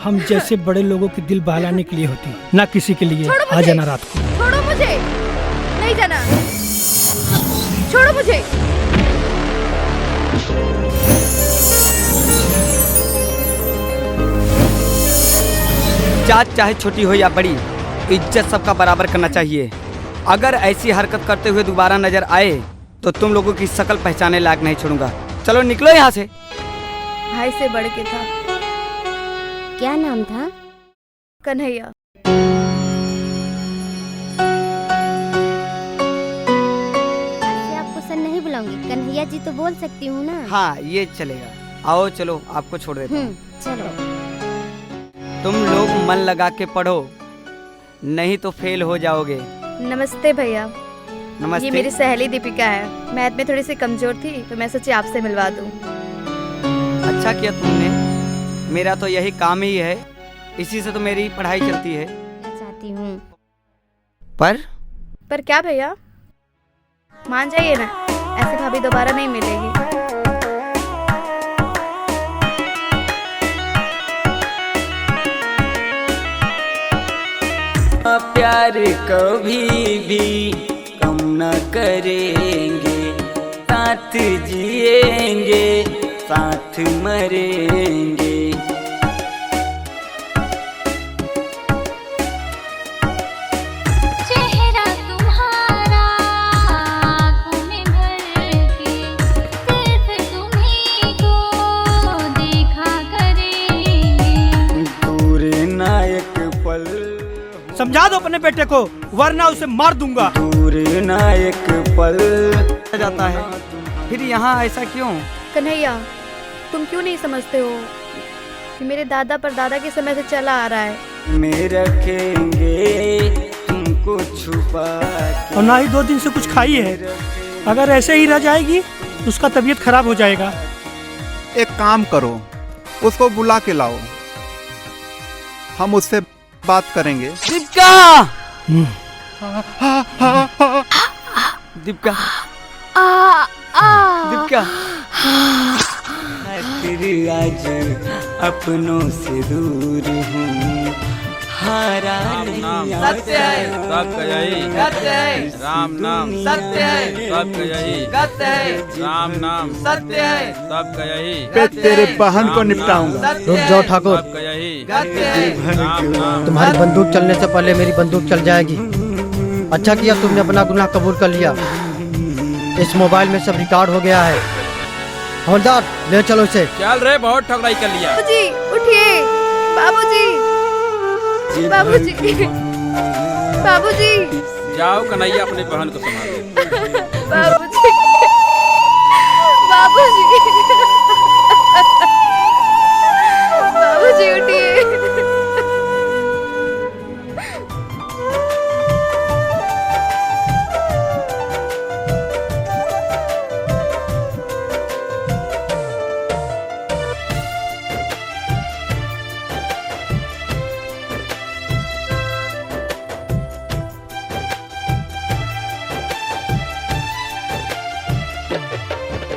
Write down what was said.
हम जैसे बड़े लोगों के दिल बहलाने के लिए होती, ना किसी के लिए। आ जाना रात को। छोड़ो मुझे, नहीं जाना, छोड़ो मुझे। जात चाहे छोटी हो या बड़ी, इज्जत सबका बराबर करना चाहिए। अगर ऐसी हरकत करते हुए दोबारा नजर आए तो तुम लोगों की शक्ल पहचाने लायक नहीं छोड़ूंगा। चलो निकलो यहाँ से। भाई से बढ़ के था। क्या नाम था? कन्हैया। ऐसे आपको सर नहीं बुलाऊंगी, कन्हैया जी तो बोल सकती हूँ ना। हाँ ये चलेगा। आओ चलो आपको छोड़ देता हूँ। चलो। तुम लोग मन लगा के पढ़ो, नहीं तो फेल हो जाओगे। नमस्ते भैया। नमस्ते। ये मेरी सहेली दीपिका है। मैथ में थोड़ी सी कमजोर थी तो मैं सोची आपसे मिलवा दूं। अच्छा किया तुमने, मेरा तो यही काम ही है, इसी से तो मेरी पढ़ाई चलती है। चाहती हूँ। पर क्या भैया, मान जाइए ना, ऐसे भाभी दोबारा नहीं मिलेगी। प्यार कभी भी कम न करेंगे, साथ जिएंगे साथ मरेंगे। चेहरा तुम्हारा आँखों में भर के, सिर्फ तुम्हीं को देखा करेंगे। दूर ना एक पल, समझा दो अपने बेटे को, वरना उसे मार दूंगा। दूर ना एक पल जाता है, फिर यहाँ ऐसा क्यों? कन्हैया, तुम क्यों नहीं समझते हो कि मेरे दादा परदादा के समय से चला आ रहा है। में रखेंगे तुमको छुपा के। और ना ही 2 दिन से कुछ खाई है। अगर ऐसे ही रह जाएगी तो उसका तबीयत खराब हो जाएगा। एक काम करो, उसको बुला के लाओ, हम उससे बात करेंगे। दीपिका, दीपिका, दीपिका, तेरी आज अपनों से दूर हूँ, हारा नहीं। सत्य है सबका यही, सत्य है राम नाम सत्य है सबका यही, सत्य है राम नाम सत्य है सबका यही, मैं तेरे बहन को निपटाऊंगा। रुक जाओ ठाकुर, सबका यही, राम नाम। तुम्हारी बंदूक चलने से पहले मेरी बंदूक चल जाएगी। अच्छा किया तुमने अपना गुनाह कबूल कर लिया। इस मोबाइल में सब रिकॉर्ड हो गया है। हवलदार ले चलो इसे। चल रे, बहुत ठगड़ाई कर लिया। बाबूजी उठिए, बाबूजी, बाबूजी, बाबूजी। जाओ कन्हैया अपनी बहन को संभालो। बाबू